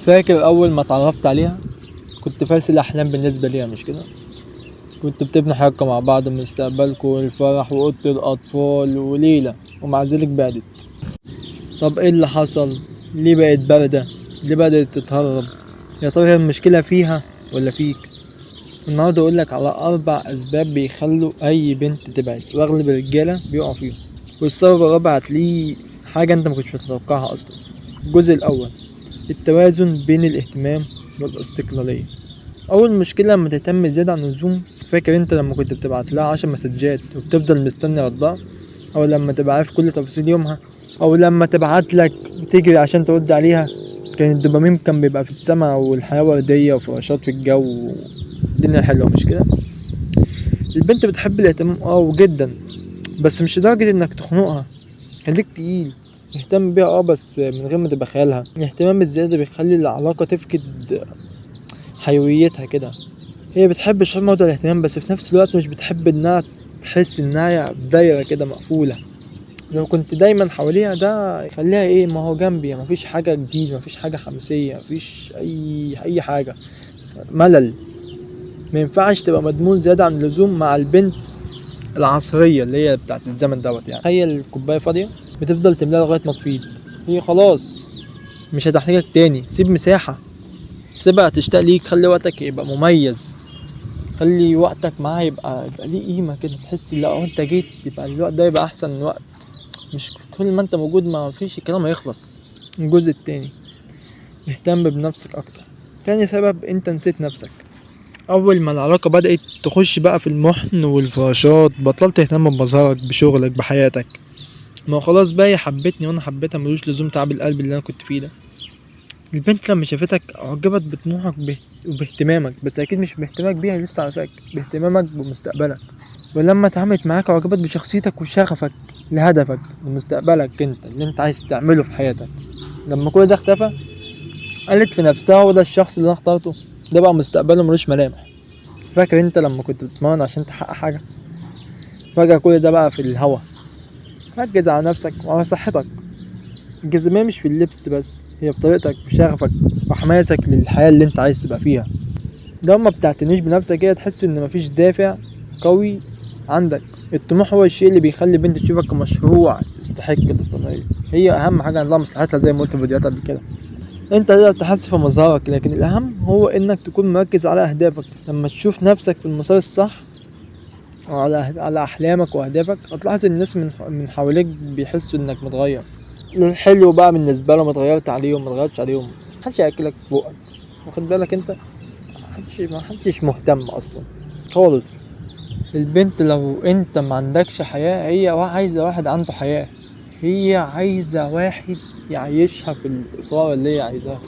فاكر أول ما اتعرفت عليها كنت فاسد الأحلام بالنسبة ليها، مش كده؟ كنت بتبنوا حاجة مع بعض، مستقبلكوا والفرح وأوضة الأطفال وليلة، ومع ذلك بعدت. طب ايه اللي حصل؟ ليه بقت باردة؟ ليه بدأت تتهرب؟ يا ترى هي المشكلة فيها ولا فيك؟ النهاردة أقولك على 4 أسباب بيخلوا أي بنت تبعد، وأغلب الرجالة بيقعوا فيهم. والسبب الرابع هتلاقيه حاجة أنت مكنتش متوقعها أصلا. الجزء الأول، التوازن بين الاهتمام والاستقلالية. أول مشكلة لما تهتم زيادة عن اللزوم. فاكر انت لما كنت بتبعت لها 10 مسجات وبتفضل مستني ردها؟ أو لما تبقى عارف كل تفاصيل يومها؟ أو لما تبعت لك وتجري عشان ترد عليها؟ كان الدوبامين كان بيبقى في السماء، والحياة وردية وفراشات في الجو، الدنيا حلوة، مش كده؟ البنت بتحب الاهتمام جدا، بس مش لدرجة انك تخنقها. خليك تقيل، اهتم بيها بس من غير ما تبقى خيالها. الاهتمام الزيادة بيخلي العلاقة تفقد حيويتها كده. هي بتحب الشعور موضوع الاهتمام، بس في نفس الوقت مش بتحب انها تحس انها في دايرة كده مقفولة. لو كنت دايما حواليها ده يخليها ما هو جنبي، مفيش حاجة جديدة، مفيش حاجة حماسية، مفيش اي حاجة. ملل. ما ينفعش تبقى مدمون زيادة عن اللزوم مع البنت العصرية اللي هي بتاعت الزمن دوت. يعني هي الكوباية فاضية بتفضل تملاها لغاية ما تفيض. هي خلاص مش هتحتاجك تاني. سيب مساحة، سيبها تشتاق ليك. خلي وقتك يبقى مميز، خلي وقتك معاها يبقى ليه قيمة كده. تحس لو انت جيت يبقى الوقت ده يبقى احسن وقت، مش كل ما انت موجود ما فيش الكلام هيخلص. الجزء التاني، اهتم بنفسك اكتر. تاني سبب، انت نسيت نفسك. اول ما العلاقة بدأت تخش بقى في المحن والفراشات، بطلت تهتم بمظهرك، بشغلك، بحياتك. ما هو خلاص بقى، هي حبتني وانا حبيتها، ملوش لزوم تعب القلب اللي انا كنت فيه ده. البنت لما شافتك اعجبت بطموحك وباهتمامك، بس اكيد مش باهتمامك بيها لسه عارفاك، باهتمامك بمستقبلك. ولما اتعاملت معاك اعجبت بشخصيتك وشغفك لهدفك ومستقبلك انت اللي انت عايز تعمله في حياتك. لما كل ده اختفى، قالت في نفسها هو ده الشخص اللي انا اخترته، ده بقى مستقبله ملوش ملامح. فاكر انت لما كنت بتتمرن عشان تحقق حاجة؟ فجأة كل ده بقى في الهوا. ركز على نفسك وعلى صحتك. الجاذبية مش في اللبس بس، هي في طريقتك، في شغفك وحماسك للحياة اللي انت عايز تبقى فيها. لو ما بتعتنيش بنفسك كده تحس ان مفيش دافع قوي عندك. الطموح هو الشيء اللي بيخلي بنت تشوفك كمشروع تستحق الاستمرارية. هي اهم حاجة عندها مصلحتها، زي ما قلت في فيديوهات قبل كده. انت تقدر تحسن في مظهرك، لكن الاهم هو انك تكون مركز على اهدافك. لما تشوف نفسك في المسار الصح وعلى احلامك واهدافك، هتلاحظ الناس من حواليك بيحسوا انك متغير الحلو بقى بالنسبه لهم. اتغيرت عليهم، ما اتغيرتش عليهم. محدش هياكلك بقك، واخد بالك انت؟ محدش مهتم اصلا خالص. البنت لو انت ما عندكش حياه، هي عايزه واحد عنده حياه. هي عايزه واحد يعيشها في الاثاره اللي هي عايزاها.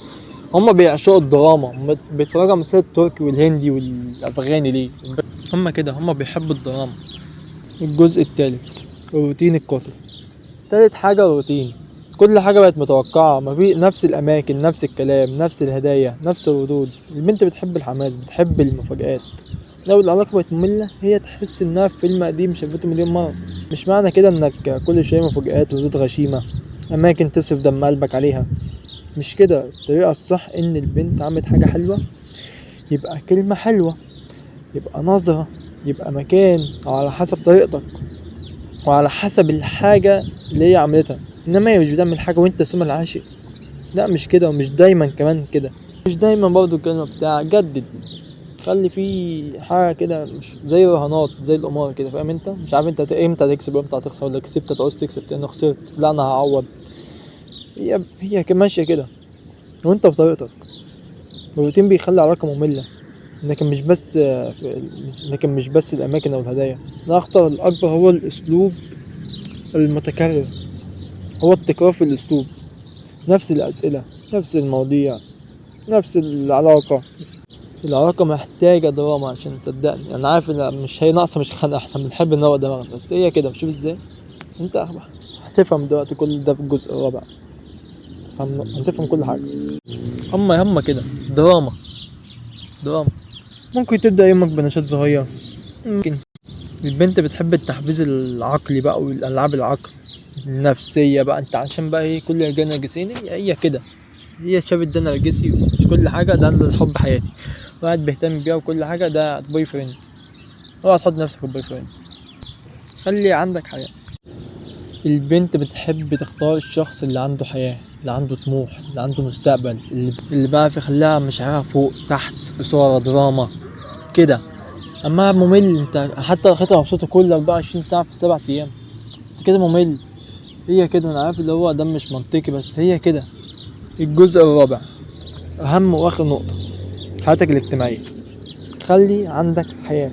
هما بيعشقوا الدراما، هما بيتفرجوا على مسلسلات التركي والهندي والافغاني. ليه؟ هما كده، هما بيحبوا الدراما. الجزء الثالث، الروتين القاتل. تالت حاجة الروتين. كل حاجة بقت متوقعة، مفي نفس الأماكن، نفس الكلام، نفس الهدايا، نفس الردود. البنت بتحب الحماس، بتحب المفاجآت. لو العلاقة بقت مملة، هي تحس إنها في فيلم قديم شافته مليون مرة. مش معنى كده إنك كل شوية مفاجآت وردود غشيمة، أماكن تصرف دم قلبك عليها. مش كده الطريقة الصح. إن البنت عملت حاجة حلوة يبقى كلمة حلوة، يبقى نظرة، يبقى مكان، أو على حسب طريقتك وعلى حسب الحاجة اللي هي عملتها. انما هي مش بتعمل حاجة وانت سمع العاشق. لا مش كده، ومش دايما كمان كده. مش دايما برضو الكلمة بتاع جدد. خلي في حاجة كده، مش زي رهانات، زي القمار كده. فاهم انت؟ مش عارف انت امتى هتكسب وامتى هتخسر، ولا كسبت تعوز تكسب تاني، خسرت لا انا هعوض. هي ماشية كده، وانت بطريقتك. الروتين بيخلي العلاقة مملة. لكن مش بس الاماكن او الهدايا. الاخطر الاكبر هو الاسلوب المتكرر. هو التكرار في الاسلوب، نفس الاسئله، نفس المواضيع، نفس العلاقه محتاجه دراما عشان تصدقني. انا عارف ان مش هي ناقصه، مش خنقه، احنا بنحب نروق دماغنا، بس هي كده. شوف ازاي انت هتفهم دلوقتي كل ده في الجزء الرابع. هتفهم كل حاجه. هما كده، دراما دراما. ممكن تبدا يومك بنشاط صغير. ممكن البنت بتحب التحفيز العقلي بقى والالعاب العقل النفسيه بقى. انت عشان بقى كل رجال نرجسيين، هي كده. هي شافت ده نرجسي مش كل حاجه ده الحب حياتي وقاعد بيهتم بيها وكل حاجه ده بوي فريند. اوعى تحط نفسك في بوي فريند، خلي عندك حياه. البنت بتحب تختار الشخص اللي عنده حياه، اللي عنده طموح، اللي عنده مستقبل، اللي بقى يخليها مشاعرها فوق تحت، اثاره، دراما كده. اما ممل انت حتى لو خدتها مبسوطه كل 24 ساعه في السبع ايام انت كده ممل. هي كده، انا عارف اللي هو ده مش منطقي بس هي كده. الجزء الرابع، اهم واخر نقطه، حياتك الاجتماعيه. خلي عندك حياه.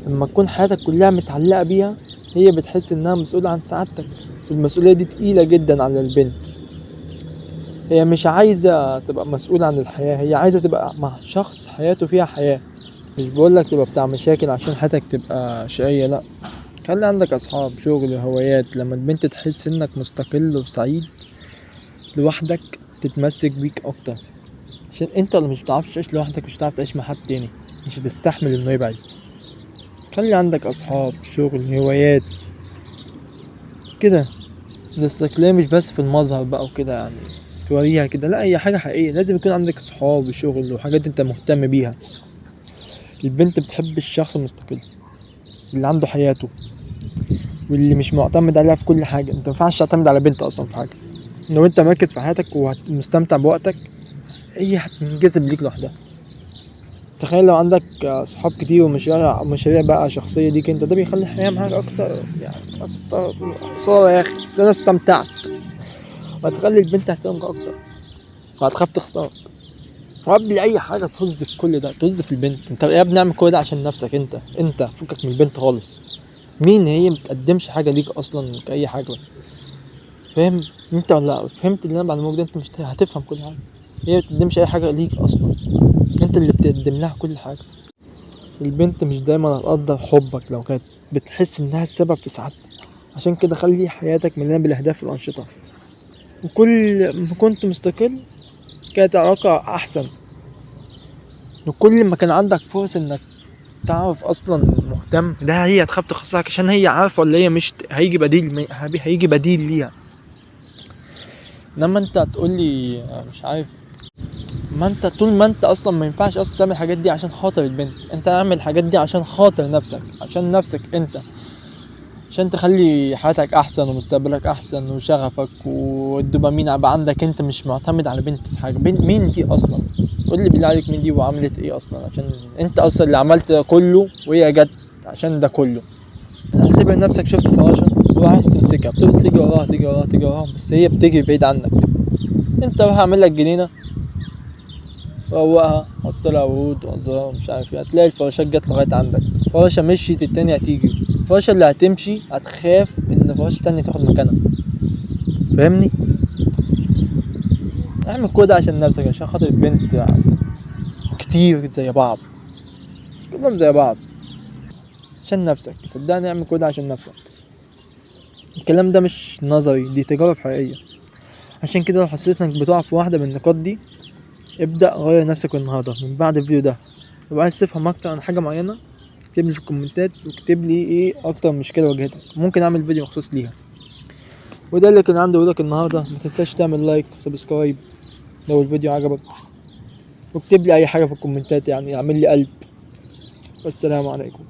لما تكون حياتك كلها متعلقه بيها هي بتحس انها مسؤوله عن سعادتك. المسؤوليه دي تقيله جدا على البنت. هي مش عايزه تبقى مسؤوله عن الحياه، هي عايزه تبقى مع شخص حياته فيها حياه. مش بقولك تبقى بتاع مشاكل عشان حياتك تبقى شقيه، لا. خلي عندك اصحاب، شغل، هوايات. لما البنت تحس انك مستقل وسعيد لوحدك تتمسك بيك اكتر، عشان انت اللي مش بتعرفش تعيش لوحدك مش هتعرف تعيش مع حد تاني، مش هتستحمل انه يبعد. خلي عندك اصحاب، شغل، هوايات كده. الاستقلالية مش بس في المظهر بقى وكده يعني توريها كده، لا هي حاجة حقيقية. لازم يكون عندك صحاب وشغل وحاجات انت مهتم بيها. البنت بتحب الشخص المستقل اللي عنده حياته واللي مش معتمد عليها في كل حاجة. انت مينفعش تعتمد على بنت اصلا في حاجة. لو انت مركز في حياتك ومستمتع بوقتك هي هتنجذب ليك لوحدها. تخيل لو عندك صحاب كتير ومشاريع بقى شخصية ليك انت، ده بيخلي الحياة معاك اكثر يعني اكتر صورة. يا اخي ده انا استمتعت. وهتخلي البنت تحترمك اكتر وهتخاف تخسرك. وقبل اي حاجة تهز في كل ده، تهز في البنت. انت يا ابني اعمل كل ده عشان نفسك انت فكك من البنت خالص. مين هي؟ متقدمش حاجة ليك اصلا كأي حاجة. فاهم انت ولا لا؟ فهمت اللي انا بعلمك ده؟ انت مش هتفهم كل حاجة. هي مبتقدمش اي حاجة ليك اصلا، انت اللي بتقدم لها كل حاجة. البنت مش دايما هتقدر حبك لو كانت بتحس انها السبب في سعادتك. عشان كده خلي حياتك مليانة بالاهداف والانشطة. وكل ما كنت مستقل كانت العلاقة احسن. وكل ما كان عندك فرص انك تعرف اصلا مهتم، ده هي هتخاف تخسرك عشان هي عارفة ولا هي مش هيجي بديل. هيجي بديل ليها. انما انت هتقولي مش عارف. ما انت طول ما انت اصلا ما ينفعش اصلا تعمل الحاجات دي عشان خاطر البنت. انت اعمل الحاجات دي عشان خاطر نفسك، عشان نفسك انت، عشان تخلي حياتك احسن ومستقبلك احسن وشغفك والدوبامين يبقى عندك. انت مش معتمد على بنت في حاجه. بنت مين دي اصلا؟ قول لي بالله عليك مين دي وعملت ايه اصلا عشان انت اصلا اللي عملت ده كله وهي جت عشان ده كله. اعتبر نفسك شفت فراشه وعايز تمسكها، بتفضل تيجي وراها تيجي وراها تيجي وراها بس هي بتجري بعيد عنك. انت روح اعمل لك جنينه، روقها، حط لها ورود وازرار مش عارف ايه، هتلاقي الفراشات جت لغايه عندك. فراشة مشيت التانية هتيجي. الفراشة اللي هتمشي هتخاف ان فراشة تانية تاخد مكانها. فاهمني؟ اعمل كده عشان نفسك، عشان خاطر البنت يعني كتير زي بعض، كلهم زي بعض. عشان نفسك صدقني، اعمل كده عشان نفسك. الكلام ده مش نظري، دي تجارب حقيقية. عشان كده لو حسيت انك بتقع في واحدة من النقاط دي ابدأ غير نفسك النهاردة من بعد الفيديو ده. لو عايز تفهم اكتر عن حاجة معينة اكتب لي في الكومنتات واكتب لي ايه اكتر مشكلة واجهتك، ممكن اعمل فيديو مخصوص ليها. وده اللي كان عندي اقولك النهارده. ما تنساش تعمل لايك وسبسكرايب لو الفيديو عجبك، واكتب لي اي حاجة في الكومنتات يعني اعمل لي قلب. والسلام عليكم.